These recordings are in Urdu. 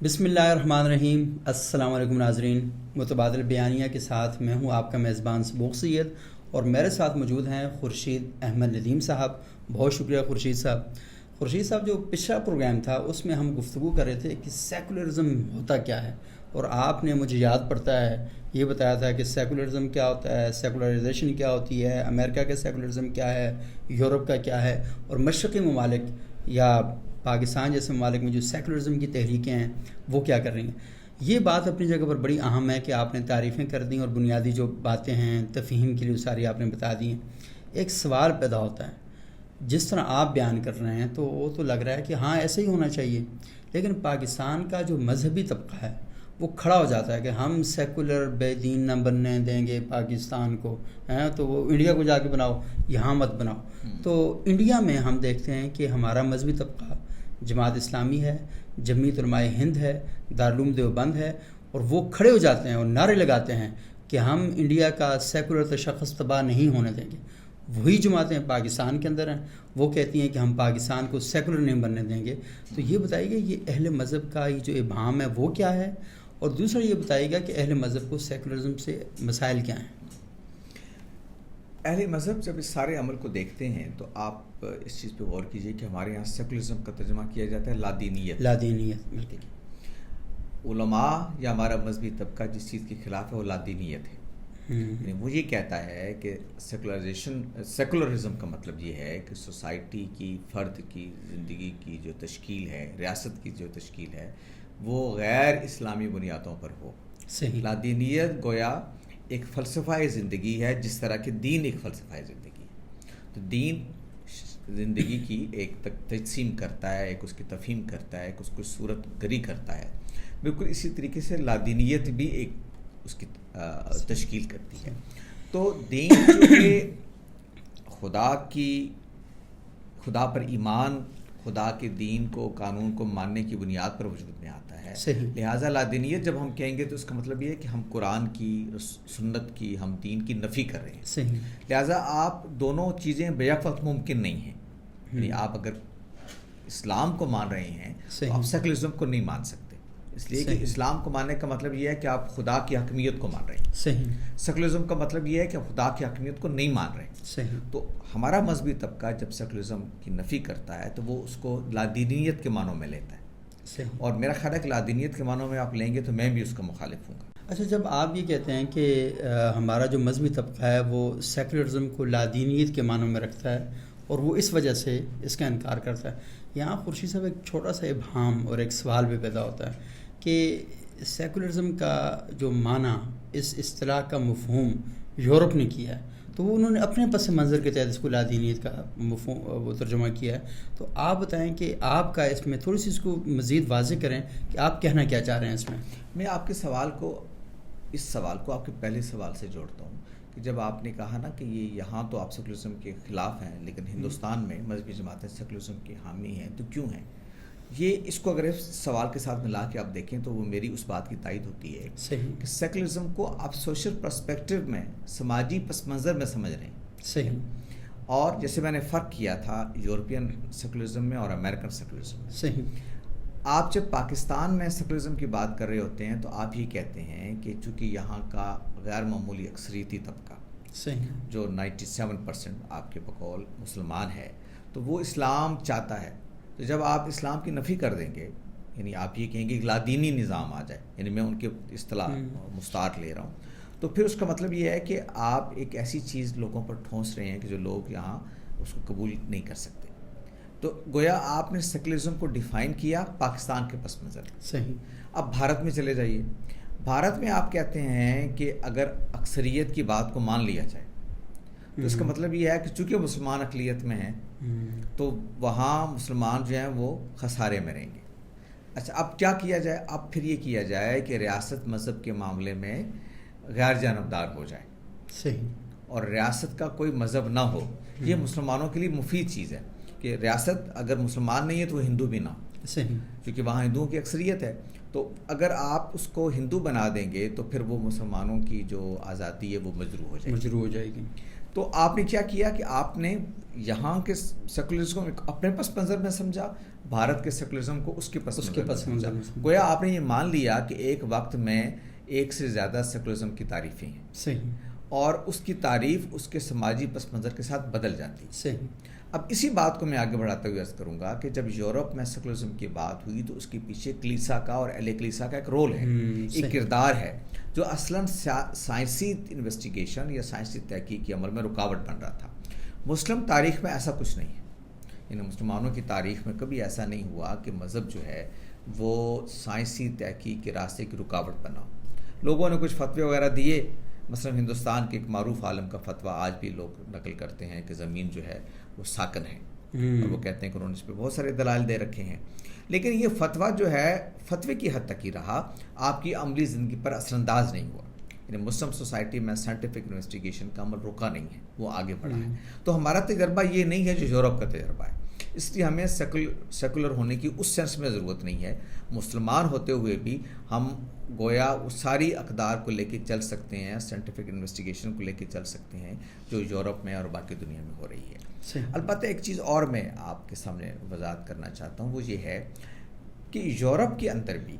بسم اللہ الرحمن الرحیم۔ السلام علیکم ناظرین، متبادل بیانیہ کے ساتھ میں ہوں آپ کا میزبان صبوغ سید، اور میرے ساتھ موجود ہیں خورشید احمد ندیم صاحب۔ بہت شکریہ خورشید صاحب۔ خورشید صاحب، جو پچھلا پروگرام تھا اس میں ہم گفتگو کر رہے تھے کہ سیکولرزم ہوتا کیا ہے، اور آپ نے مجھے یاد پڑتا ہے یہ بتایا تھا کہ سیکولرزم کیا ہوتا ہے، سیکولرائزیشن کیا ہوتی ہے، امریکہ کا سیکولرزم کیا ہے، یورپ کا کیا ہے، اور مشرقی ممالک یا پاکستان جیسے ممالک میں جو سیکولرزم کی تحریکیں ہیں وہ کیا کر رہی ہیں۔ یہ بات اپنی جگہ پر بڑی اہم ہے کہ آپ نے تعریفیں کر دیں اور بنیادی جو باتیں ہیں تفہیم کے لیے ساری آپ نے بتا دی ہیں۔ ایک سوال پیدا ہوتا ہے، جس طرح آپ بیان کر رہے ہیں تو وہ تو لگ رہا ہے کہ ہاں ایسے ہی ہونا چاہیے، لیکن پاکستان کا جو مذہبی طبقہ ہے وہ کھڑا ہو جاتا ہے کہ ہم سیکولر بے دین نہ بننے دیں گے پاکستان کو، تو وہ انڈیا کو جا کے بناؤ، یہاں مت بناؤ۔ تو انڈیا میں ہم دیکھتے ہیں کہ ہمارا مذہبی طبقہ جماعت اسلامی ہے، جمعیت علماء ہند ہے، دارالعلوم دیوبند ہے، اور وہ کھڑے ہو جاتے ہیں اور نعرے لگاتے ہیں کہ ہم انڈیا کا سیکولر تشخص تباہ نہیں ہونے دیں گے۔ وہی جماعتیں پاکستان کے اندر ہیں، وہ کہتی ہیں کہ ہم پاکستان کو سیکولر نہیں بننے دیں گے۔ تو یہ بتائیے گا یہ اہل مذہب کا یہ جو ابہام ہے وہ کیا ہے، اور دوسرا یہ بتائیے گا کہ اہل مذہب کو سیکولرزم سے مسائل کیا ہیں۔ اہل مذہب جب اس سارے عمل کو دیکھتے ہیں تو آپ اس چیز پہ غور کیجئے کہ ہمارے یہاں سیکولرزم کا ترجمہ کیا جاتا ہے لادینیت۔ لادینیت، بالکل۔ علماء یا ہمارا مذہبی طبقہ جس چیز کے خلاف ہے وہ لادینیت ہے۔ یعنی وہ یہ کہتا ہے کہ سیکولرزم کا مطلب یہ ہے کہ سوسائٹی کی، فرد کی زندگی کی جو تشکیل ہے، ریاست کی جو تشکیل ہے، وہ غیر اسلامی بنیادوں پر ہو۔ صحیح۔ لادینیت گویا ایک فلسفہ زندگی ہے، جس طرح کہ دین ایک فلسفہ زندگی ہے۔ تو دین زندگی کی ایک تقسیم کرتا ہے، ایک اس کی تفہیم کرتا ہے، ایک اس کو صورت گری کرتا ہے۔ بالکل اسی طریقے سے لادینیت بھی ایک اس کی تشکیل کرتی ہے۔ تو دین جو کہ خدا پر ایمان، خدا کے دین کو، قانون کو ماننے کی بنیاد پر وجود میں آتا ہے۔ لہٰذا لادینیت جب ہم کہیں گے تو اس کا مطلب یہ ہے کہ ہم قرآن کی، سنت کی، ہم دین کی نفی کر رہے ہیں۔ لہٰذا آپ دونوں چیزیں بیک وقت ممکن نہیں ہیں۔ یعنی آپ اگر اسلام کو مان رہے ہیں تو آپ سیکولرزم کو نہیں مان سکتے، اس لیے کہ اسلام کو ماننے کا مطلب یہ ہے کہ آپ خدا کی حاکمیت کو مان رہے ہیں۔ سیکولرزم کا مطلب یہ ہے کہ خدا کی حاکمیت کو نہیں مان رہے ہیں۔ تو ہمارا مذہبی طبقہ جب سیکولرزم کی نفی کرتا ہے تو وہ اس کو لادینیت کے معنوں میں لیتا ہے، اور میرا خیال ہے کہ لادینیت کے معنوں میں آپ لیں گے تو میں بھی اس کا مخالف ہوں گا۔ اچھا، جب آپ یہ کہتے ہیں کہ ہمارا جو مذہبی طبقہ ہے وہ سیکولرزم کو لادینیت کے معنوں میں رکھتا ہے اور وہ اس وجہ سے اس کا انکار کرتا ہے، یہاں خورشید صاحب ایک چھوٹا سا ابہام اور ایک سوال بھی پیدا ہوتا ہے کہ سیکولرزم کا جو معنی، اس اصطلاح کا مفہوم یورپ نے کیا ہے، تو وہ انہوں نے اپنے پس منظر کے تحت اس کو لادینیت کا مفہوم وہ ترجمہ کیا ہے۔ تو آپ بتائیں کہ آپ کا اس میں تھوڑی سی اس کو مزید واضح کریں کہ آپ کہنا کیا چاہ رہے ہیں اس میں۔ میں آپ کے اس سوال کو آپ کے پہلے سوال سے جوڑتا ہوں کہ جب آپ نے کہا نا کہ یہاں تو آپ سیکولرزم کے خلاف ہیں لیکن ہندوستان میں مذہبی جماعتیں سیکولرزم کی حامی ہیں، تو کیوں ہیں؟ اس کو اگر سوال کے ساتھ ملا کے آپ دیکھیں تو وہ میری اس بات کی تائید ہوتی ہے کہ سیکولرزم کو آپ سوشل پرسپیکٹو میں، سماجی پس منظر میں سمجھ رہے ہیں۔ صحیح۔ اور جیسے میں نے فرق کیا تھا یورپین سیکولرزم میں اور امریکن سیکولرزم میں۔ صحیح۔ آپ جب پاکستان میں سیکولرزم کی بات کر رہے ہوتے ہیں تو آپ یہ کہتے ہیں کہ چونکہ یہاں کا غیر معمولی اکثریتی طبقہ، جو 97% آپ کے بقول مسلمان ہے، تو وہ اسلام چاہتا ہے۔ تو جب آپ اسلام کی نفی کر دیں گے، یعنی آپ یہ کہیں گے کہ لادینی نظام آ جائے، یعنی میں ان کے اصطلاح مستعار لے رہا ہوں، تو پھر اس کا مطلب یہ ہے کہ آپ ایک ایسی چیز لوگوں پر ٹھونس رہے ہیں کہ جو لوگ یہاں اس کو قبول نہیں کر سکتے۔ تو گویا آپ نے سیکولرزم کو ڈیفائن کیا پاکستان کے پس منظر۔ صحیح۔ اب بھارت میں چلے جائیے، بھارت میں آپ کہتے ہیں کہ اگر اکثریت کی بات کو مان لیا جائے تو اس کا مطلب یہ ہے کہ چونکہ مسلمان اقلیت میں ہیں تو وہاں مسلمان جو ہیں وہ خسارے میں رہیں گے۔ اچھا، اب کیا کیا جائے؟ اب پھر یہ کیا جائے کہ ریاست مذہب کے معاملے میں غیر جانبدار ہو جائے۔ صحیح۔ اور ریاست کا کوئی مذہب نہ ہو، یہ مسلمانوں کے لیے مفید چیز ہے کہ ریاست اگر مسلمان نہیں ہے تو وہ ہندو بھی نہ ہو۔ صحیح۔ کیونکہ وہاں ہندوؤں کی اکثریت ہے، تو اگر آپ اس کو ہندو بنا دیں گے تو پھر وہ مسلمانوں کی جو آزادی ہے وہ مجروح ہو جائے گی۔ تو آپ نے کیا کیا کہ آپ نے یہاں کے سیکولرزم کو اپنے پس منظر میں سمجھا، بھارت کے سیکولرزم کو اس کے پس منظر میں سمجھا. گویا آپ نے یہ مان لیا کہ ایک وقت میں ایک سے زیادہ سیکولرزم کی تعریفیں ہیں. صحیح. اور اس کی تعریف اس کے سماجی پس منظر کے ساتھ بدل جاتی. صحیح. اب اسی بات کو میں آگے بڑھاتے ہوئے عرض کروں گا کہ جب یورپ میں سیکولرزم کی بات ہوئی تو اس کے پیچھے کلیسا کا اور اہل کلیسا کا ایک رول ہے، ایک کردار ہے جو اصلاً سائنسی انویسٹیگیشن یا سائنسی تحقیق کے عمل میں رکاوٹ بن رہا تھا. مسلم تاریخ میں ایسا کچھ نہیں ہے، یعنی مسلمانوں کی تاریخ میں کبھی ایسا نہیں ہوا کہ مذہب جو ہے وہ سائنسی تحقیق کے راستے کی رکاوٹ بنا ہو. لوگوں نے کچھ فتوے وغیرہ دیے، مثلا ہندوستان کے ایک معروف عالم کا فتویٰ آج بھی لوگ نقل کرتے ہیں کہ زمین جو ہے وہ ساکن ہے، اور وہ کہتے ہیں کہ انہوں نے اس پہ بہت سارے دلائل دے رکھے ہیں. لیکن یہ فتویٰ جو ہے فتوے کی حد تک ہی رہا، آپ کی عملی زندگی پر اثر انداز نہیں ہوا. یعنی مسلم سوسائٹی میں سائنٹیفک انویسٹیگیشن کا عمل رکا نہیں ہے، وہ آگے بڑھا ہے. تو ہمارا تجربہ یہ نہیں ہے جو یورپ کا تجربہ ہے، اس لیے ہمیں سیکولر ہونے کی اس سینس میں ضرورت نہیں ہے. مسلمان ہوتے ہوئے بھی ہم گویا ساری اقدار کو لے کے چل سکتے ہیں، سائنٹیفک انویسٹیگیشن کو لے کے چل سکتے ہیں جو یورپ میں اور باقی دنیا میں ہو رہی ہے. البتہ ایک چیز اور میں آپ کے سامنے وضاحت کرنا چاہتا ہوں، وہ یہ ہے کہ یورپ کے اندر بھی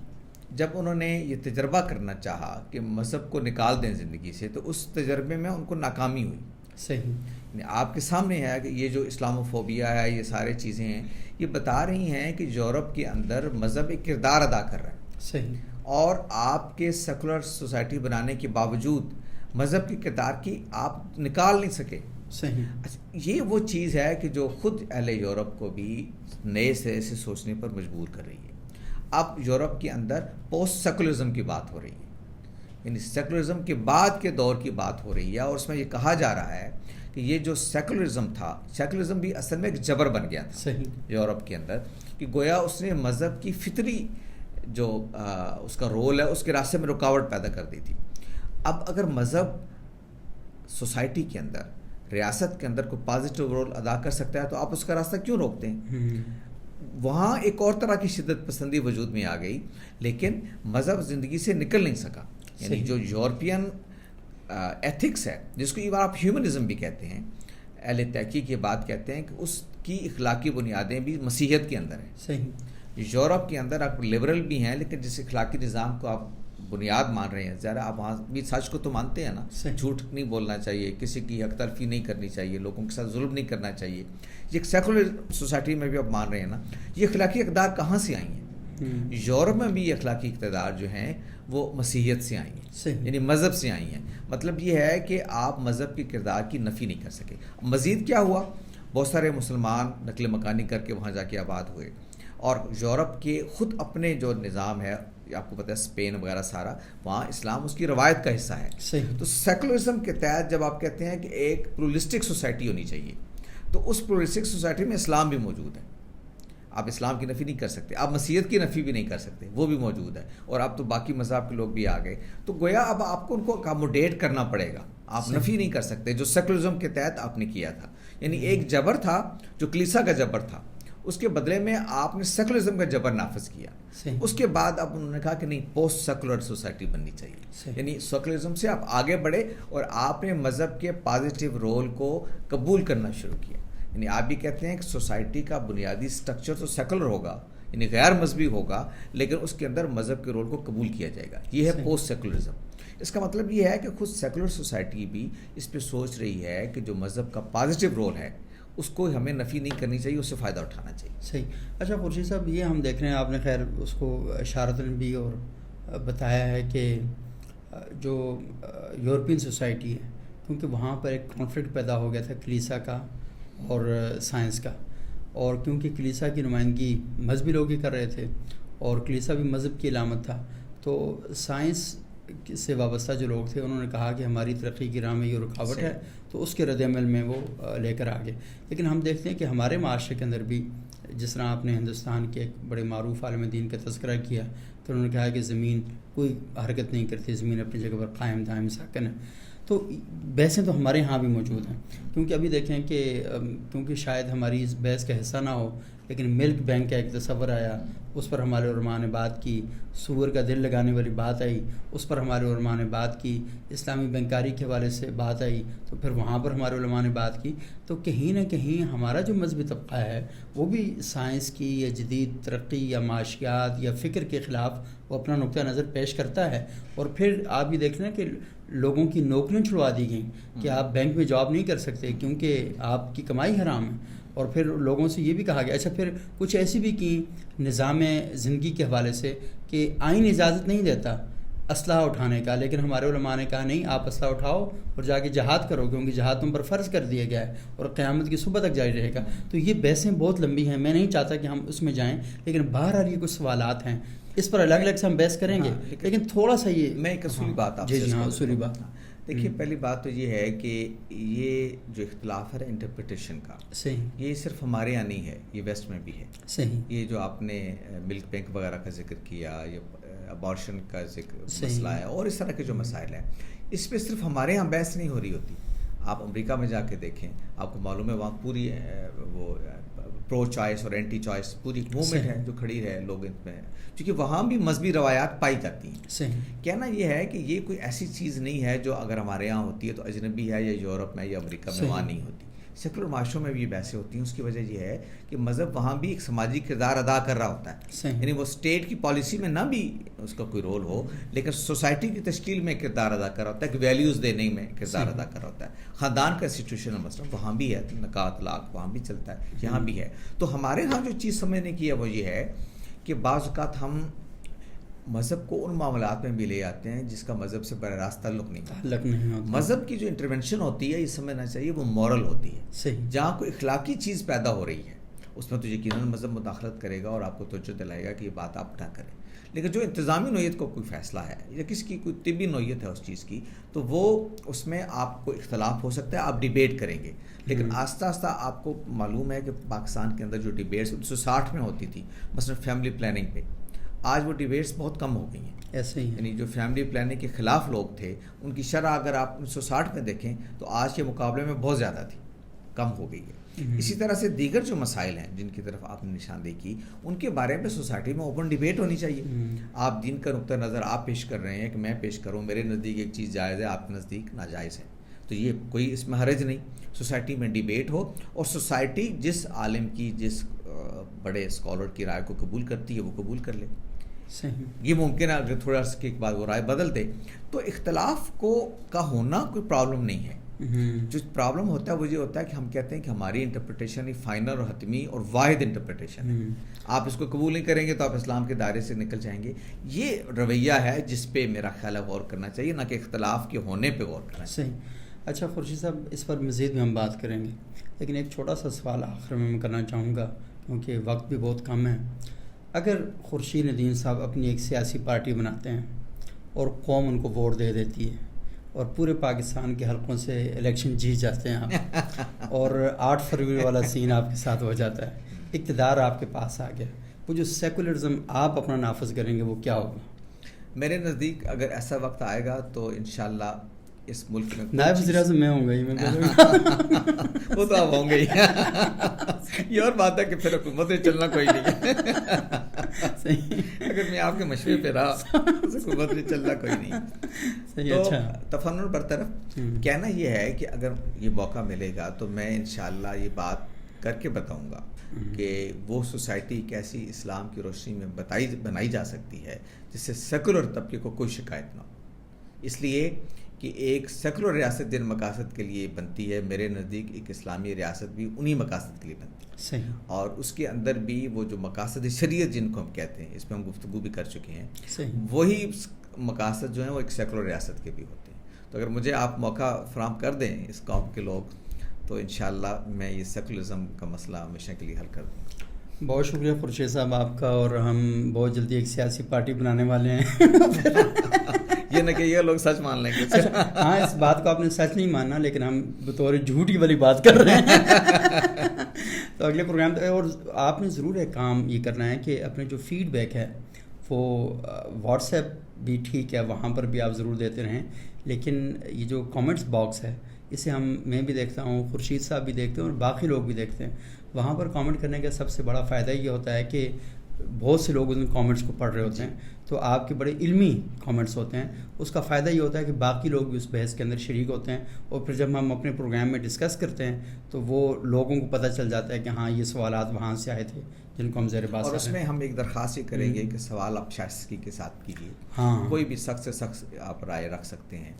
جب انہوں نے یہ تجربہ کرنا چاہا کہ مذہب کو نکال دیں زندگی سے، تو اس تجربے میں ان کو ناکامی ہوئی. صحیح. آپ کے سامنے ہے کہ یہ جو اسلاموفوبیا ہے، یہ سارے چیزیں ہیں، یہ بتا رہی ہیں کہ یورپ کے اندر مذہب ایک کردار ادا کر رہا ہے. صحیح. اور آپ کے سیکولر سوسائٹی بنانے کے باوجود مذہب کے کردار کی آپ نکال نہیں سکے. صحیح. یہ وہ چیز ہے کہ جو خود اہل یورپ کو بھی نئے سرے سے سوچنے پر مجبور کر رہی ہے. اب یورپ کے اندر پوسٹ سیکولرزم کی بات ہو رہی ہے، یعنی سیکولرزم کے بعد کے دور کی بات ہو رہی ہے، اور اس میں یہ کہا جا رہا ہے کہ یہ جو سیکولرزم تھا، سیکولرزم بھی اصل میں ایک جبر بن گیا تھا. صحیح. یورپ کے اندر کہ گویا اس نے مذہب کی فطری جو اس کا رول ہے اس کے راستے میں رکاوٹ پیدا کر دی تھی. اب اگر مذہب سوسائٹی کے اندر، ریاست کے اندر کوئی پازیٹیو رول ادا کر سکتا ہے تو آپ اس کا راستہ کیوں روکتے ہیں؟ وہاں ایک اور طرح کی شدت پسندی وجود میں آ گئی، لیکن مذہب زندگی سے نکل نہیں سکا. یعنی جو یورپین ایتھکس ہے، جس کو ایون آپ ہیومنزم بھی کہتے ہیں، اہل تحقیق یہ بات کہتے ہیں کہ اس کی اخلاقی بنیادیں بھی مسیحیت کے اندر ہیں. صحیح. یورپ کے اندر آپ لبرل بھی ہیں، لیکن جس اخلاقی نظام کو آپ بنیاد مان رہے ہیں، ذرا آپ وہاں بھی سچ کو تو مانتے ہیں نا. جھوٹ نہیں بولنا چاہیے، کسی کی حق تلفی نہیں کرنی چاہیے، لوگوں کے ساتھ ظلم نہیں کرنا چاہیے. یہ ایک سیکولر سوسائٹی میں بھی آپ مان رہے ہیں نا. یہ اخلاقی اقدار کہاں سے آئی ہیں؟ یورپ میں بھی یہ اخلاقی اقتدار جو ہیں وہ مسیحیت سے آئی ہیں، یعنی مذہب سے آئی ہیں. مطلب یہ ہے کہ آپ مذہب کے کردار کی نفی نہیں کر سکے. مزید کیا ہوا، بہت سارے مسلمان نقل مکانی کر کے وہاں جا کے آباد ہوئے، اور یورپ کے خود اپنے جو نظام ہے، آپ کو پتہ ہے اسپین وغیرہ سارا، وہاں اسلام اس کی روایت کا حصہ ہے. تو سیکولرزم کے تحت جب آپ کہتے ہیں کہ ایک پلورلسٹک سوسائٹی ہونی چاہیے، تو اس پلورلسٹک سوسائٹی میں اسلام بھی موجود ہے. آپ اسلام کی نفی نہیں کر سکتے، آپ مسیحیت کی نفی بھی نہیں کر سکتے، وہ بھی موجود ہے، اور اب تو باقی مذہب کے لوگ بھی آ گئے. تو گویا اب آپ کو ان کو اکاموڈیٹ کرنا پڑے گا، آپ نفی نہیں کر سکتے جو سیکولرزم کے تحت آپ نے کیا تھا. یعنی ایک جبر تھا جو کلیسا کا جبر تھا، اس کے بدلے میں آپ نے سیکولرزم کا جبر نافذ کیا. اس کے بعد اب انہوں نے کہا کہ نہیں، پوسٹ سیکولر سوسائٹی بننی چاہیے. یعنی سیکولرزم سے آپ آگے بڑھے اور آپ نے مذہب کے پازیٹیو رول کو قبول کرنا شروع کیا. یعنی آپ بھی کہتے ہیں کہ سوسائٹی کا بنیادی سٹرکچر تو سیکولر ہوگا، یعنی غیر مذہبی ہوگا، لیکن اس کے اندر مذہب کے رول کو قبول کیا جائے گا. یہ ہے پوسٹ سیکولرزم. اس کا مطلب یہ ہے کہ خود سیکولر سوسائٹی بھی اس پہ سوچ رہی ہے کہ جو مذہب کا پازیٹیو رول ہے اس کو ہمیں نفی نہیں کرنی چاہیے، اس سے فائدہ اٹھانا چاہیے. صحیح. اچھا خورشید صاحب، یہ ہم دیکھ رہے ہیں، آپ نے خیر اس کو اشارتاً بھی اور بتایا ہے کہ جو یورپین سوسائٹی ہے، کیونکہ وہاں پر ایک کانفلکٹ پیدا ہو گیا تھا کلیسا کا اور سائنس کا، اور کیونکہ کلیسا کی نمائندگی مذہبی لوگ ہی کر رہے تھے اور کلیسا بھی مذہب کی علامت تھا، تو سائنس سے وابستہ جو لوگ تھے انہوں نے کہا کہ ہماری ترقی کی راہ میں یہ رکاوٹ ہے، تو اس کے رد عمل میں وہ لے کر آگے. لیکن ہم دیکھتے ہیں کہ ہمارے معاشرے کے اندر بھی، جس طرح آپ نے ہندوستان کے ایک بڑے معروف عالم دین کا تذکرہ کیا، تو انہوں نے کہا کہ زمین کوئی حرکت نہیں کرتی، زمین اپنی جگہ پر قائم دائم ساکن ہے. تو بحثیں تو ہمارے ہاں بھی موجود ہیں، کیونکہ ابھی دیکھیں کہ کیونکہ شاید ہماری اس بحث کا حصہ نہ ہو لیکن ملک بینک کا ایک تصور آیا، اس پر ہمارے علماء نے بات کی، سور کا دل لگانے والی بات آئی، اس پر ہمارے علماء نے بات کی، اسلامی بینکاری کے حوالے سے بات آئی تو پھر وہاں پر ہمارے علماء نے بات کی. تو کہیں نہ کہیں ہمارا جو مذہبی طبقہ ہے وہ بھی سائنس کی یا جدید ترقی یا معاشیات یا فکر کے خلاف وہ اپنا نقطہ نظر پیش کرتا ہے. اور پھر آپ یہ دیکھ رہے ہیں کہ لوگوں کی نوکریاں چھڑوا دی گئیں کہ آپ بینک میں جاب نہیں کر سکتے کیونکہ آپ کی کمائی حرام ہے. اور پھر لوگوں سے یہ بھی کہا گیا. اچھا پھر کچھ ایسی بھی کی نظام زندگی کے حوالے سے کہ آئین اجازت نہیں دیتا اسلحہ اٹھانے کا، لیکن ہمارے علماء نے کہا نہیں، آپ اسلحہ اٹھاؤ اور جا کے جہاد کرو کیونکہ جہاد تم پر فرض کر دیا گیا ہے اور قیامت کی صبح تک جاری رہے گا. تو یہ بحثیں بہت لمبی ہیں، میں نہیں چاہتا کہ ہم اس میں جائیں، لیکن بہرحال یہ کچھ سوالات ہیں، اس پر الگ الگ سے ہم بحث کریں گے. لیکن تھوڑا سا یہ میں ایک اصولی بات آپ سے اصولی بات. دیکھیے پہلی بات تو یہ ہے کہ یہ جو اختلاف ہے انٹرپریٹیشن کا، صحیح، یہ صرف ہمارے یہاں نہیں ہے، یہ ویسٹ میں بھی ہے. صحیح. یہ جو آپ نے ملک بینک وغیرہ کا ذکر کیا، یا ابارشن کا ذکر مسئلہ ہے اور اس طرح کے جو مسائل ہیں، اس پہ صرف ہمارے یہاں بحث نہیں ہو رہی ہوتی. آپ امریکہ میں جا کے دیکھیں، آپ کو معلوم ہے وہاں پوری وہ پرو چوائس اور اینٹی چوائس پوری موومنٹ ہے جو کھڑی ہے لوگ ان میں، کیونکہ وہاں بھی مذہبی روایات پائی جاتی ہیں. صحیح. کہنا یہ ہے کہ یہ کوئی ایسی چیز نہیں ہے جو اگر ہمارے یہاں ہوتی ہے تو اجنبی ہے، یا یورپ میں یا امریکہ میں وہاں نہیں ہوتی. سیکولر معاشروں میں بھی یہ بحثیں ہوتی ہیں. اس کی وجہ یہ ہے کہ مذہب وہاں بھی ایک سماجی کردار ادا کر رہا ہوتا ہے. یعنی وہ اسٹیٹ کی پالیسی میں نہ بھی اس کا کوئی رول ہو، لیکن سوسائٹی کی تشکیل میں کردار ادا کر رہا ہوتا ہے، کہ ویلیوز دینے میں کردار ادا کر رہا ہوتا ہے. خاندان کا انسٹیٹیوشنل مسئلہ وہاں بھی ہے، نکاح طلاق وہاں بھی چلتا ہے، یہاں بھی ہے. تو ہمارے ہاں جو چیز سمجھنے کی ہے وہ یہ ہے کہ بعض اوقات ہم مذہب کو ان معاملات میں بھی لے آتے ہیں جس کا مذہب سے براہ راست تعلق نہیں ہوتا. مذہب کی جو انٹرونشن ہوتی ہے یہ سمجھنا چاہیے وہ مورل ہوتی ہے. صحیح. جہاں کوئی اخلاقی چیز پیدا ہو رہی ہے اس میں تو یقیناً مذہب مداخلت کرے گا اور آپ کو توجہ دلائے گا کہ یہ بات آپ نہ کریں. لیکن جو انتظامی نوعیت کا کوئی فیصلہ ہے یا کسی کی کوئی طبی نوعیت ہے اس چیز کی، تو وہ اس میں آپ کو اختلاف ہو سکتا ہے، آپ ڈیبیٹ کریں گے. لیکن آہستہ آہستہ آپ کو معلوم ہے کہ پاکستان کے اندر جو ڈیبیٹس 1960 میں ہوتی تھی مثلا فیملی پلاننگ پہ، آج وہ ڈیبیٹس بہت کم ہو گئی ہیں. ایسے ہی یعنی جو فیملی پلاننگ کے خلاف لوگ تھے ان کی شرح اگر آپ 1960 میں دیکھیں تو آج کے مقابلے میں بہت زیادہ تھی، کم ہو گئی ہے. اسی طرح سے دیگر جو مسائل ہیں جن کی طرف آپ نے نشاندہی کی، ان کے بارے میں سوسائٹی میں اوپن ڈیبیٹ ہونی چاہیے. آپ دین کا نقطہ نظر آپ پیش کر رہے ہیں کہ میں پیش کروں، میرے نزدیک ایک چیز جائز ہے، آپ کے نزدیک ناجائز ہے، تو یہ کوئی اس میں حرج نہیں. سوسائٹی میں ڈیبیٹ ہو اور سوسائٹی جس عالم کی، جس بڑے اسکالر کی رائے کو قبول کرتی ہے وہ قبول کر لے. صحیح. یہ ممکن ہے اگر تھوڑا سا کے بعد وہ رائے بدل دے تو اختلاف کا ہونا کوئی پرابلم نہیں ہے. جو پرابلم ہوتا ہے وہ یہ ہوتا ہے کہ ہم کہتے ہیں کہ ہماری انٹرپریٹیشن ہی فائنل اور حتمی اور واحد انٹرپریٹیشن ہے، آپ اس کو قبول نہیں کریں گے تو آپ اسلام کے دائرے سے نکل جائیں گے. یہ رویہ ہے جس پہ میرا خیال ہے غور کرنا چاہیے، نہ کہ اختلاف کے ہونے پہ غور کرنا چاہیے. صحیح. اچھا خورشید صاحب، اس پر مزید بھی ہم بات کریں گے، لیکن ایک چھوٹا سا سوال آخر میں کرنا چاہوں گا کیونکہ وقت بھی بہت کم ہے. اگر خورشید ندیم صاحب اپنی ایک سیاسی پارٹی بناتے ہیں اور قوم ان کو ووٹ دے دیتی ہے اور پورے پاکستان کے حلقوں سے الیکشن جیت جاتے ہیں آپ اور 8 فروری والا سین آپ کے ساتھ ہو جاتا ہے، اقتدار آپ کے پاس آ گیا، وہ جو سیکولرزم آپ اپنا نافذ کریں گے وہ کیا ہوگا؟ میرے نزدیک اگر ایسا وقت آئے گا تو انشاءاللہ اس ملک میں نائب وزیر اعظم میں ہوں گا، وہ تو آپ ہوں گے. یہ اور بات ہے کہ پھر حکومت میں چلنا کوئی نہیں ہے. اگر میں آپ کے مشورے پہ رہا حکومت میں چلنا کوئی نہیں. تو تفنن برطرف کہنا یہ ہے کہ اگر یہ موقع ملے گا تو میں انشاءاللہ یہ بات کر کے بتاؤں گا کہ وہ سوسائٹی کیسی اسلام کی روشنی میں بنائی جا سکتی ہے جس سے سیکولر طبقے کو کوئی شکایت نہ ہو. اس لیے کہ ایک سیکولر ریاست جن مقاصد کے لیے بنتی ہے، میرے نزدیک ایک اسلامی ریاست بھی انہی مقاصد کے لیے بنتی ہے. صحیح. اور اس کے اندر بھی وہ جو مقاصد شریعت جن کو ہم کہتے ہیں، اس پہ ہم گفتگو بھی کر چکے ہیں، صحیح. وہی مقاصد جو ہیں وہ ایک سیکولر ریاست کے بھی ہوتے ہیں. تو اگر مجھے آپ موقع فراہم کر دیں اس قوم کے لوگ تو انشاءاللہ میں یہ سیکولرزم کا مسئلہ ہمیشہ کے لیے حل کر دوں گا. بہت شکریہ خورشید صاحب آپ کا، اور ہم بہت جلدی ایک سیاسی پارٹی بنانے والے ہیں. یہ نہ کہ یہ لوگ سچ مان لیں گے. ہاں، اس بات کو آپ نے سچ نہیں ماننا، لیکن ہم بطور جھوٹی والی بات کر رہے ہیں. تو اگلے پروگرام، اور آپ نے ضرور ایک کام یہ کرنا ہے کہ اپنے جو فیڈ بیک ہے وہ واٹس ایپ بھی ٹھیک ہے، وہاں پر بھی آپ ضرور دیتے رہیں، لیکن یہ جو کامنٹس باکس ہے اسے میں بھی دیکھتا ہوں، خورشید صاحب بھی دیکھتے ہیں اور باقی لوگ بھی دیکھتے ہیں. وہاں پر کامنٹ کرنے کا سب سے بڑا فائدہ یہ ہوتا ہے کہ بہت سے لوگ ان کامنٹس کو پڑھ رہے ہوتے ہیں، تو آپ کے بڑے علمی کامنٹس ہوتے ہیں. اس کا فائدہ یہ ہوتا ہے کہ باقی لوگ بھی اس بحث کے اندر شریک ہوتے ہیں، اور پھر جب ہم اپنے پروگرام میں ڈسکس کرتے ہیں تو وہ لوگوں کو پتہ چل جاتا ہے کہ ہاں یہ سوالات وہاں سے آئے تھے جن کو ہم زیر بحث. اور اس میں ہم ایک درخواست یہ کریں گے کہ سوال آپ شائستگی کے ساتھ کیجیے. ہاں، کوئی بھی سخت سے سخت آپ رائے رکھ سکتے ہیں،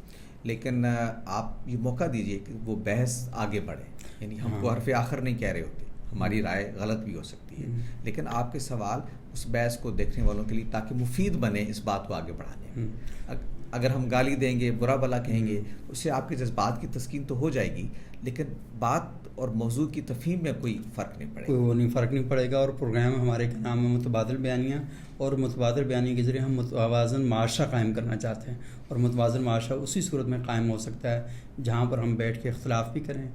لیکن آپ یہ موقع دیجیے کہ وہ بحث آگے بڑھے. یعنی ہم کو حرف آخر نہیں کہہ رہے ہوتے، ہماری رائے غلط بھی ہو سکتی ہے، لیکن آپ کے سوال اس بحث کو دیکھنے والوں کے لیے تاکہ مفید بنے اس بات کو آگے بڑھانے میں. اگر ہم گالی دیں گے، برا بھلا کہیں گے، اس سے آپ کے جذبات کی تسکین تو ہو جائے گی، لیکن بات اور موضوع کی تفہیم میں کوئی فرق نہیں پڑے گا. کوئی فرق نہیں پڑے گا. اور پروگرام ہمارے کا نام ہے متبادل بیانیہ، اور متبادل بیانیہ کے ذریعے ہم متوازن معاشرہ قائم کرنا چاہتے ہیں. اور متوازن معاشرہ اسی صورت میں قائم ہو سکتا ہے جہاں پر ہم بیٹھ کے اختلاف بھی کریں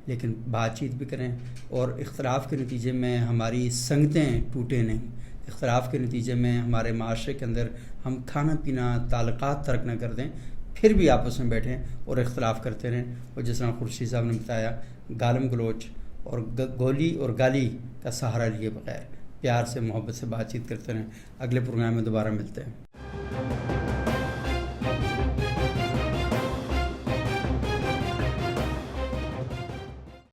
لیکن بات چیت بھی کریں، اور اختلاف کے نتیجے میں ہماری سنگتیں ٹوٹے نہیں. اختلاف کے نتیجے میں ہمارے معاشرے کے اندر ہم کھانا پینا تعلقات ترک نہ کر دیں، پھر بھی آپس میں بیٹھیں اور اختلاف کرتے رہیں. اور جس طرح خورشید صاحب نے بتایا، گالم گلوچ اور گولی اور گالی کا سہارا لیے بغیر پیار سے محبت سے بات چیت کرتے رہیں. اگلے پروگرام میں دوبارہ ملتے ہیں.